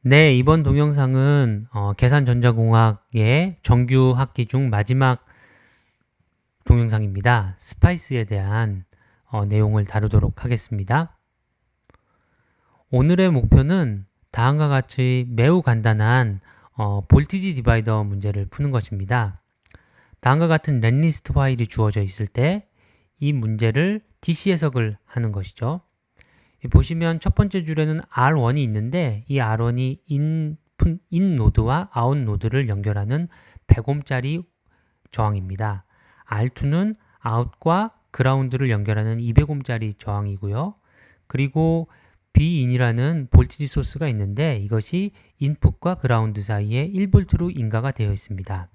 네, 이번 동영상은 계산전자공학의 정규 학기 중 마지막 동영상입니다. 스파이스에 대한 내용을 다루도록 하겠습니다. 오늘의 목표는 다음과 같이 매우 간단한 볼티지 디바이더 문제를 푸는 것입니다. 다음과 같은 넷리스트 파일이 주어져 있을 때 이 문제를 DC 해석을 하는 것이죠. 보시면 첫 번째 줄에는 R1이 있는데 이 R1이 인 노드와 아웃 노드를 연결하는 100옴짜리 저항입니다. R2는 아웃과 그라운드를 연결하는 200옴짜리 저항이고요. 그리고 Bin이라는 볼티지 소스가 있는데 이것이 인풋과 그라운드 사이에 1V로 인가가 되어 있습니다.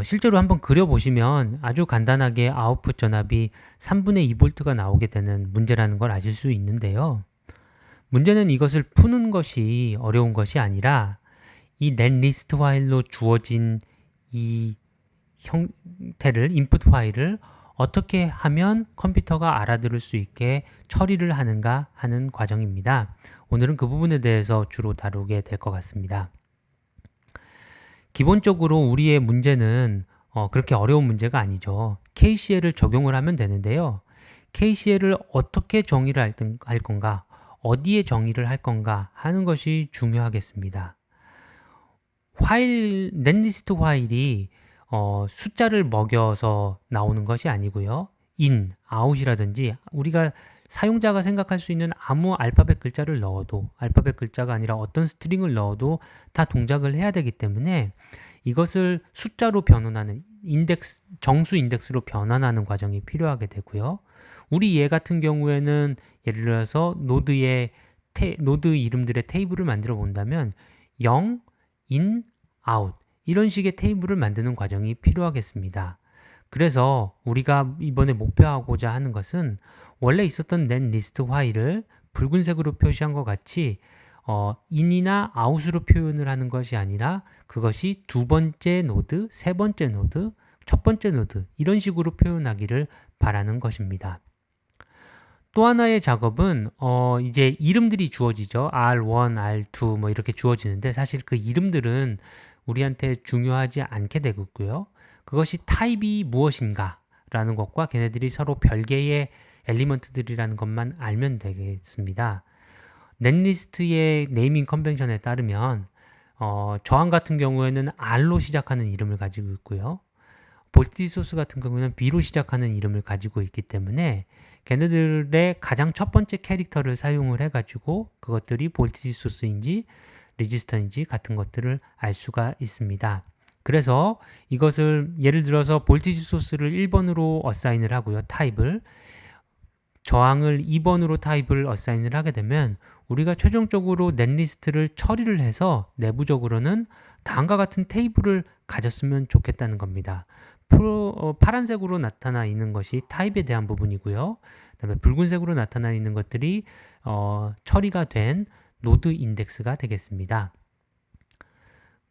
실제로 한번 그려보시면 아주 간단하게 아웃풋 전압이 3분의 2V가 나오게 되는 문제라는 걸 아실 수 있는데요. 문제는 이것을 푸는 것이 어려운 것이 아니라 이 넷리스트 파일로 주어진 이 형태를, 인풋 파일을 어떻게 하면 컴퓨터가 알아들을 수 있게 처리를 하는가 하는 과정입니다. 오늘은 그 부분에 대해서 주로 다루게 될 것 같습니다. 기본적으로 우리의 문제는 그렇게 어려운 문제가 아니죠. KCL을 적용을 하면 되는데요. KCL을 어떻게 정의를 할 건가, 어디에 정의를 할 건가 하는 것이 중요하겠습니다. 넷리스트 파일이 숫자를 먹여서 나오는 것이 아니고요. in, out이라든지 우리가 사용자가 생각할 수 있는 아무 알파벳 글자를 넣어도, 알파벳 글자가 아니라 어떤 스트링을 넣어도 다 동작을 해야 되기 때문에 이것을 숫자로 변환하는 정수 인덱스로 변환하는 과정이 필요하게 되고요. 우리 얘 같은 경우에는 예를 들어서 노드 이름들의 테이블을 만들어 본다면 0, in, out 이런 식의 테이블을 만드는 과정이 필요하겠습니다. 그래서 우리가 이번에 목표하고자 하는 것은 원래 있었던 넷리스트 파일을 붉은색으로 표시한 것 같이 in이나 out으로 표현을 하는 것이 아니라 그것이 두 번째 노드, 세 번째 노드, 첫 번째 노드 이런 식으로 표현하기를 바라는 것입니다. 또 하나의 작업은 이제 이름들이 주어지죠. R1, R2 뭐 이렇게 주어지는데 사실 그 이름들은 우리한테 중요하지 않게 되고요. 그것이 타입이 무엇인가 라는 것과 걔네들이 서로 별개의 엘리먼트들이라는 것만 알면 되겠습니다. 넷리스트의 네이밍 컨벤션에 따르면 저항 같은 경우에는 R로 시작하는 이름을 가지고 있고요. 볼티지 소스 같은 경우는 B로 시작하는 이름을 가지고 있기 때문에 걔네들의 가장 첫 번째 캐릭터를 사용을 해가지고 그것들이 볼티지 소스인지 레지스터인지 같은 것들을 알 수가 있습니다. 그래서 이것을 예를 들어서 볼티지 소스를 1번으로 어사인을 하고요. 타입을 저항을 2번으로 타입을 어사인을 하게 되면 우리가 최종적으로 넷리스트를 처리를 해서 내부적으로는 다음과 같은 테이블을 가졌으면 좋겠다는 겁니다. 파란색으로 나타나 있는 것이 타입에 대한 부분이고요. 그다음에 붉은색으로 나타나 있는 것들이 처리가 된 노드 인덱스가 되겠습니다.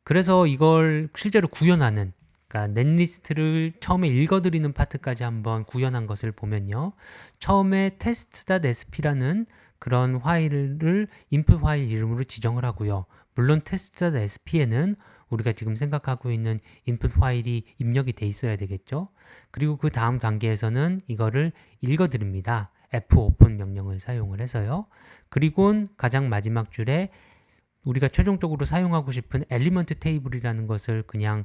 그래서 이걸 실제로 구현하는, 그러니까 넷리스트를 처음에 읽어드리는 파트까지 한번 구현한 것을 보면요. 처음에 test.sp라는 그런 파일을 input 파일 이름으로 지정을 하고요. 물론 test.sp에는 우리가 지금 생각하고 있는 input 파일이 입력이 돼 있어야 되겠죠. 그리고 그 다음 단계에서는 이거를 읽어드립니다. fopen 명령을 사용을 해서요. 그리고 가장 마지막 줄에 우리가 최종적으로 사용하고 싶은 엘리먼트 테이블이라는 것을 그냥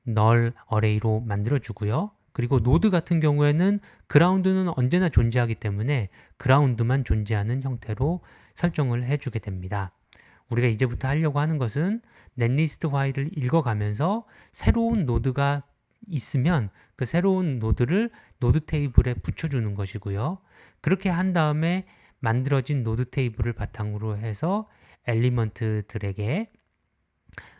null array로 만들어 주고요. 그리고 노드 같은 경우에는 그라운드는 언제나 존재하기 때문에 그라운드만 존재하는 형태로 설정을 해주게 됩니다. 우리가 이제부터 하려고 하는 것은 넷리스트 파일을 읽어가면서 새로운 노드가 있으면 그 새로운 노드를 노드 테이블에 붙여주는 것이고요. 그렇게 한 다음에 만들어진 노드 테이블을 바탕으로 해서 엘리먼트들에게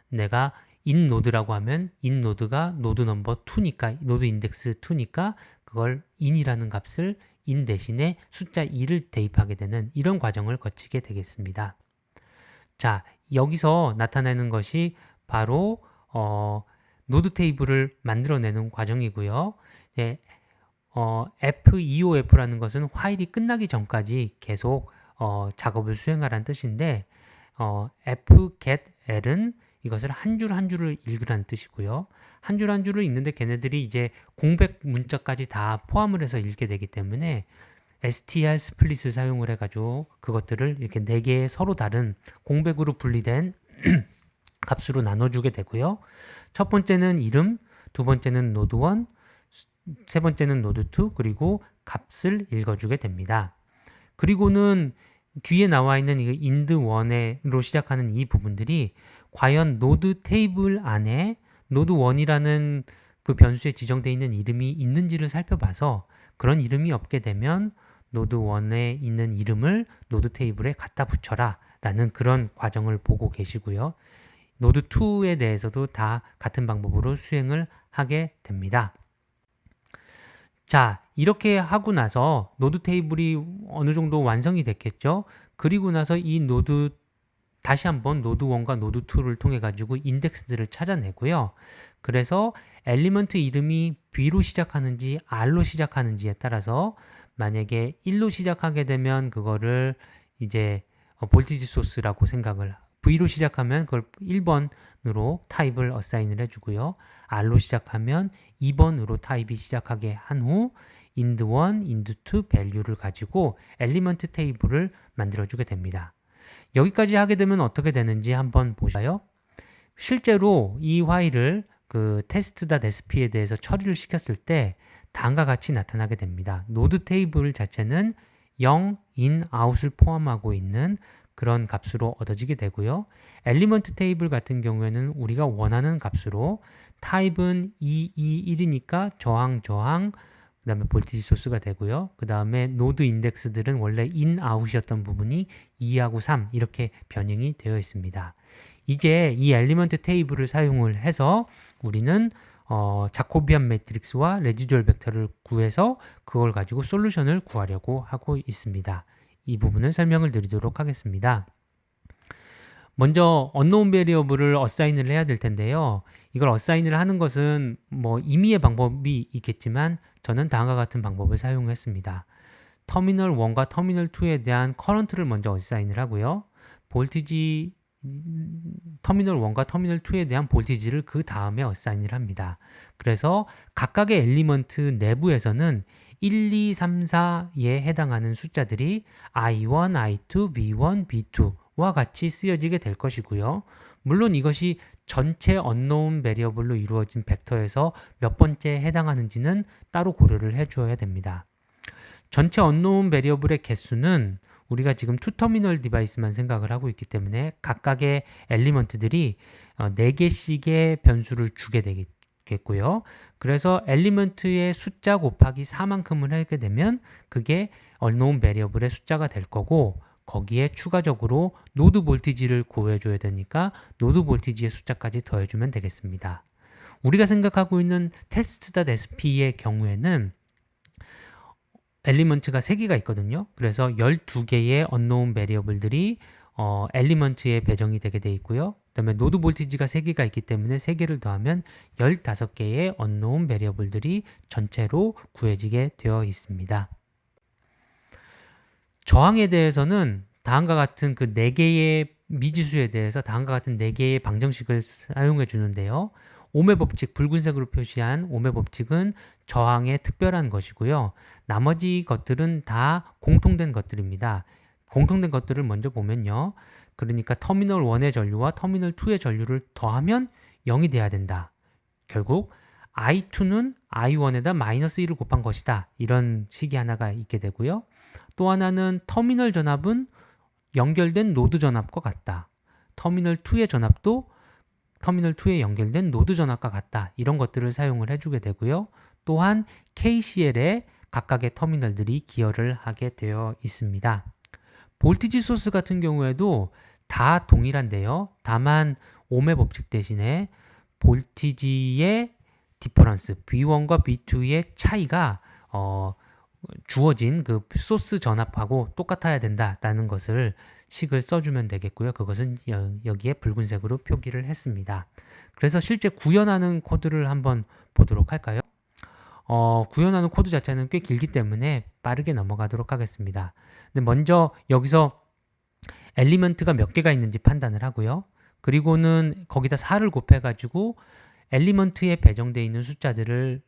내가 in 노드라고 하면 in 노드가 노드 넘버 2니까 노드 인덱스 2니까 그걸 in이라는 값을 in 대신에 숫자 2를 대입하게 되는 이런 과정을 거치게 되겠습니다. 자, 여기서 나타내는 것이 바로 노드 테이블을 만들어내는 과정이고요. 예, FEOF라는 것은 파일이 끝나기 전까지 계속 작업을 수행하라는 뜻인데 f get l은 이것을 한 줄 한 줄을 읽으라는 뜻이고요. 한 줄 한 줄을 읽는데 걔네들이 이제 공백 문자까지 다 포함을 해서 읽게 되기 때문에 str 스플릿을 사용을 해가지고 그것들을 이렇게 4개의 서로 다른 공백으로 분리된 값으로 나눠주게 되고요. 첫 번째는 이름, 두 번째는 node1, 세 번째는 node2, 그리고 값을 읽어주게 됩니다. 그리고는 뒤에 나와 있는 이 ind1로 시작하는 이 부분들이 과연 노드 테이블 안에 node1이라는 그 변수에 지정되어 있는 이름이 있는지를 살펴봐서 그런 이름이 없게 되면 node1에 있는 이름을 노드 테이블에 갖다 붙여라 라는 그런 과정을 보고 계시고요. node2에 대해서도 다 같은 방법으로 수행을 하게 됩니다. 자, 이렇게 하고 나서 노드 테이블이 어느 정도 완성이 됐겠죠? 그리고 나서 이 노드 다시 한번 node1과 node2를 통해 가지고 인덱스들을 찾아내고요. 그래서 엘리먼트 이름이 B로 시작하는지 R로 시작하는지에 따라서 만약에 1로 시작하게 되면 그거를 이제 볼티지 소스라고 생각을 V로 시작하면 그걸 1번으로 타입을 어사인을 해주고요. R로 시작하면 2번으로 타입이 시작하게 한 후 ind1, ind2 value를 가지고 엘리먼트 테이블을 만들어주게 됩니다. 여기까지 하게 되면 어떻게 되는지 한번 보실까요? 실제로 이 while을 그 test.sp에 대해서 처리를 시켰을 때 다음과 같이 나타나게 됩니다. 노드 테이블 자체는 0, in, out을 포함하고 있는 그런 값으로 얻어지게 되고요. 엘리먼트 테이블 같은 경우에는 우리가 원하는 값으로 타입은 1이니까 저항, 그 다음에 볼티지 소스가 되고요. 그 다음에 노드 인덱스들은 원래 in, out이었던 부분이 2하고 3 이렇게 변형이 되어 있습니다. 이제 이 엘리먼트 테이블을 사용을 해서 우리는 자코비안 매트릭스와 레지듀얼 벡터를 구해서 그걸 가지고 솔루션을 구하려고 하고 있습니다. 이 부분을 설명을 드리도록 하겠습니다. 먼저 unknown variable을 어사인을 해야 될 텐데요. 이걸 어사인을 하는 것은 뭐 임의의 방법이 있겠지만 저는 다음과 같은 방법을 사용했습니다. 터미널 1과 터미널 2에 대한 커런트를 먼저 어사인을 하고요. 볼티지 터미널 1과 터미널 2에 대한 볼티지를 그 다음에 어사인을 합니다. 그래서 각각의 엘리먼트 내부에서는 1, 2, 3, 4에 해당하는 숫자들이 i1, i2, b1, b2와 같이 쓰여지게 될 것이고요. 물론 이것이 전체 unknown variable로 이루어진 벡터에서 몇 번째에 해당하는지는 따로 고려를 해주어야 됩니다. 전체 unknown variable의 개수는 우리가 지금 투터미널 디바이스만 생각을 하고 있기 때문에 각각의 엘리먼트들이 4개씩의 변수를 주게 되겠고요. 그래서 엘리먼트의 숫자 곱하기 4만큼을 하게 되면 그게 unknown variable의 숫자가 될 거고 거기에 추가적으로 노드 볼티지를 구해줘야 되니까 노드 볼티지의 숫자까지 더해주면 되겠습니다. 우리가 생각하고 있는 test.sp의 경우에는 엘리먼트가 3개가 있거든요. 그래서 12개의 unknown variable들이 엘리먼트에 배정이 되게 돼 있고요. 그 다음에 노드 볼티지가 3개가 있기 때문에 3개를 더하면 15개의 unknown variable들이 전체로 구해지게 되어 있습니다. 저항에 대해서는 다음과 같은 그 4개의 미지수에 대해서 다음과 같은 4개의 방정식을 사용해 주는데요. 오메 법칙, 붉은색으로 표시한 오메 법칙은 저항의 특별한 것이고요. 나머지 것들은 다 공통된 것들입니다. 공통된 것들을 먼저 보면요. 그러니까 터미널 1의 전류와 터미널 2의 전류를 더하면 0이 돼야 된다. 결국 I2는 I1에다 마이너스 1을 곱한 것이다. 이런 식이 하나가 있게 되고요. 또 하나는 터미널 전압은 연결된 노드 전압과 같다. 터미널 2의 전압도 터미널 2에 연결된 노드 전압과 같다. 이런 것들을 사용을 해주게 되고요. 또한 KCL에 각각의 터미널들이 기여를 하게 되어 있습니다. 볼티지 소스 같은 경우에도 다 동일한데요. 다만 오메 법칙 대신에 볼티지의 디퍼런스, B1과 B2의 차이가 주어진 그 소스 전압하고 똑같아야 된다라는 것을 식을 써주면 되겠고요. 그것은 여기에 붉은색으로 표기를 했습니다. 그래서 실제 구현하는 코드를 한번 보도록 할까요? 구현하는 코드 자체는 꽤 길기 때문에 빠르게 넘어가도록 하겠습니다. 근데 먼저 여기서 엘리먼트가 몇 개가 있는지 판단을 하고요. 그리고는 거기다 4를 곱해가지고 엘리먼트에 배정되어 있는 숫자들을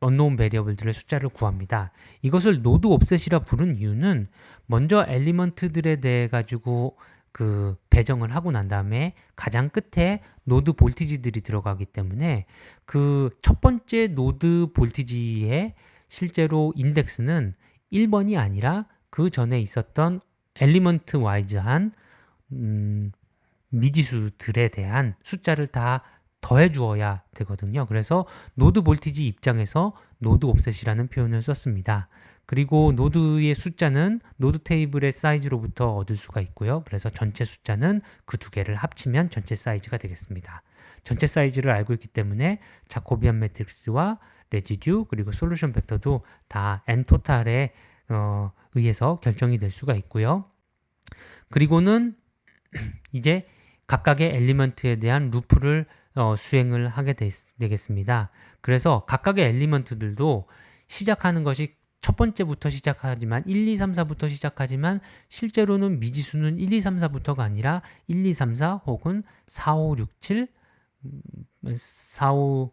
unknown variable들의 숫자를 구합니다. 이것을 노드 옵셋이라 부른 이유는 먼저 엘리먼트들에 대해 가지고 그 배정을 하고 난 다음에 가장 끝에 노드 볼티지들이 들어가기 때문에 그 첫 번째 노드 볼티지의 실제로 인덱스는 1번이 아니라 그 전에 있었던 엘리먼트 와이즈한 미지수들에 대한 숫자를 다 더해 주어야 되거든요. 그래서 노드 볼티지 입장에서 노드 옵셋이라는 표현을 썼습니다. 그리고 노드의 숫자는 노드 테이블의 사이즈로부터 얻을 수가 있고요. 그래서 전체 숫자는 그 두 개를 합치면 전체 사이즈가 되겠습니다. 전체 사이즈를 알고 있기 때문에 자코비안 매트릭스와 레지듀 그리고 솔루션 벡터도 다 n 토탈에 의해서 결정이 될 수가 있고요. 그리고는 이제 각각의 엘리먼트에 대한 루프를 수행을 하게 되겠습니다. 그래서 각각의 엘리먼트들도 시작하는 것이 첫 번째부터 시작하지만 1, 2, 3, 4부터 시작하지만 실제로는 미지수는 1, 2, 3, 4부터가 아니라 1, 2, 3, 4 혹은 4, 5, 6, 7 4, 5,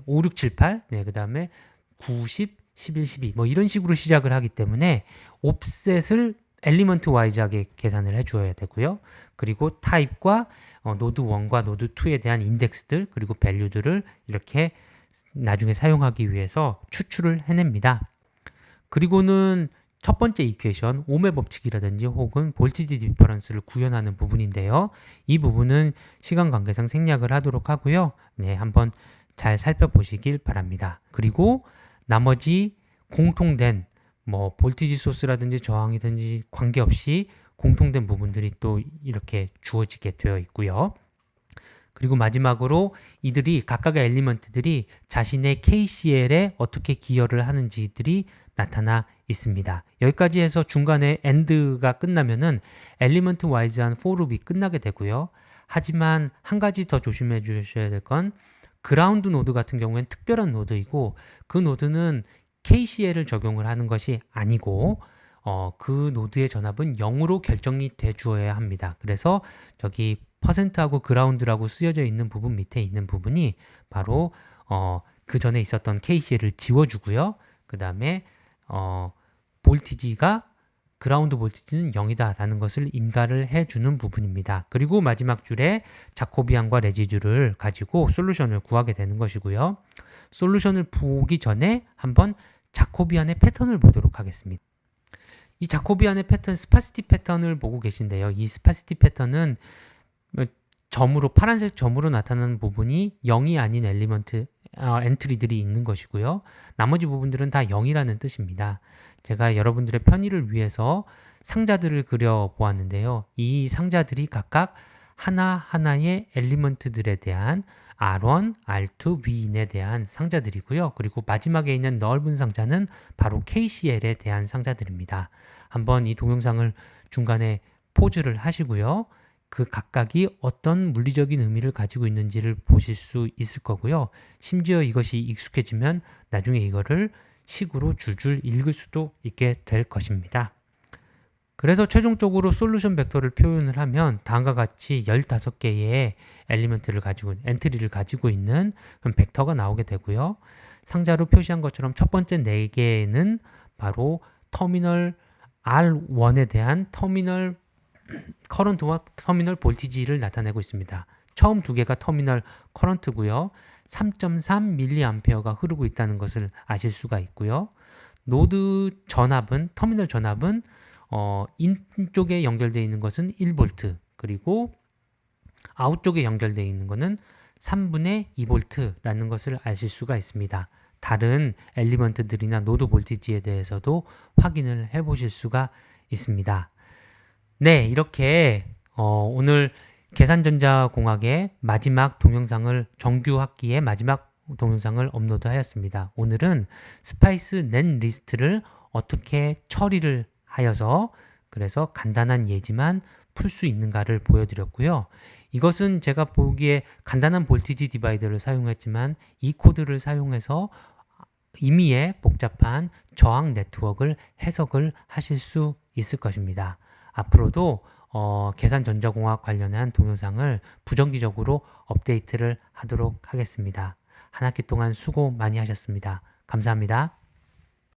5, 6, 7, 8 그 다음에 9, 10, 11, 12 뭐 이런 식으로 시작을 하기 때문에 옵셋을 엘리먼트 와이즈하게 계산을 해주어야 되고요. 그리고 타입과 노드 1과 노드 2에 대한 인덱스들 그리고 밸류들을 이렇게 나중에 사용하기 위해서 추출을 해냅니다. 그리고는 첫 번째 이퀘이션, 오메 법칙이라든지 혹은 볼티지 디퍼런스를 구현하는 부분인데요. 이 부분은 시간 관계상 생략을 하도록 하고요. 네, 한번 잘 살펴보시길 바랍니다. 그리고 나머지 공통된 뭐 볼티지 소스라든지 저항이든지 관계없이 공통된 부분들이 또 이렇게 주어지게 되어 있고요. 그리고 마지막으로 이들이 각각의 엘리먼트들이 자신의 KCL에 어떻게 기여를 하는지들이 나타나 있습니다. 여기까지 해서 중간에 AND가 끝나면은 엘리먼트 와이즈한 for loop이 끝나게 되고요. 하지만 한 가지 더 조심해 주셔야 될 건 그라운드 노드 같은 경우에는 특별한 노드이고 그 노드는 KCL을 적용을 하는 것이 아니고 그 노드의 전압은 0으로 결정이 돼 주어야 합니다. 그래서 저기 퍼센트하고 그라운드라고 쓰여져 있는 부분 밑에 있는 부분이 바로 그 전에 있었던 KCL을 지워주고요. 그 다음에 볼티지가 그라운드 볼티지는 0이다 라는 것을 인가를 해주는 부분입니다. 그리고 마지막 줄에 자코비안과 레지듀를 가지고 솔루션을 구하게 되는 것이고요. 솔루션을 보기 전에 한번 자코비안의 패턴을 보도록 하겠습니다. 이 자코비안의 패턴, 스파시티 패턴을 보고 계신데요. 이 스파시티 패턴은 점으로 파란색 점으로 나타나는 부분이 0이 아닌 엘리먼트 엔트리들이 있는 것이고요. 나머지 부분들은 다 0이라는 뜻입니다. 제가 여러분들의 편의를 위해서 상자들을 그려 보았는데요. 이 상자들이 각각 하나하나의 엘리먼트들에 대한 R1, R2, V인에 대한 상자들이고요. 그리고 마지막에 있는 넓은 상자는 바로 KCL에 대한 상자들입니다. 한번 이 동영상을 중간에 포즈를 하시고요. 그 각각이 어떤 물리적인 의미를 가지고 있는지를 보실 수 있을 거고요. 심지어 이것이 익숙해지면 나중에 이거를 식으로 줄줄 읽을 수도 있게 될 것입니다. 그래서 최종적으로 솔루션 벡터를 표현을 하면 다음과 같이 15개의 엘리먼트를 가지고 엔트리를 가지고 있는 벡터가 나오게 되고요. 상자로 표시한 것처럼 첫 번째 4개는 바로 터미널 R1에 대한 터미널 커런트와 터미널 볼티지를 나타내고 있습니다. 처음 2개가 터미널 커런트고요. 3.3mA가 흐르고 있다는 것을 아실 수가 있고요. 노드 전압은 터미널 전압은 인 쪽에 연결되어 있는 것은 1V 그리고 아웃 쪽에 연결되어 있는 것은 3분의 2V라는 것을 아실 수가 있습니다. 다른 엘리먼트들이나 노드 볼티지에 대해서도 확인을 해 보실 수가 있습니다. 네, 이렇게 오늘 계산전자공학의 마지막 동영상을 정규 학기의 마지막 동영상을 업로드하였습니다. 오늘은 스파이스 넷 리스트를 어떻게 처리를 하여서 그래서 간단한 예지만 풀 수 있는가를 보여드렸고요. 이것은 제가 보기에 간단한 볼티지 디바이더를 사용했지만 이 코드를 사용해서 임의의 복잡한 저항 네트워크를 해석을 하실 수 있을 것입니다. 앞으로도 계산전자공학 관련한 동영상을 부정기적으로 업데이트를 하도록 하겠습니다. 한 학기 동안 수고 많이 하셨습니다. 감사합니다.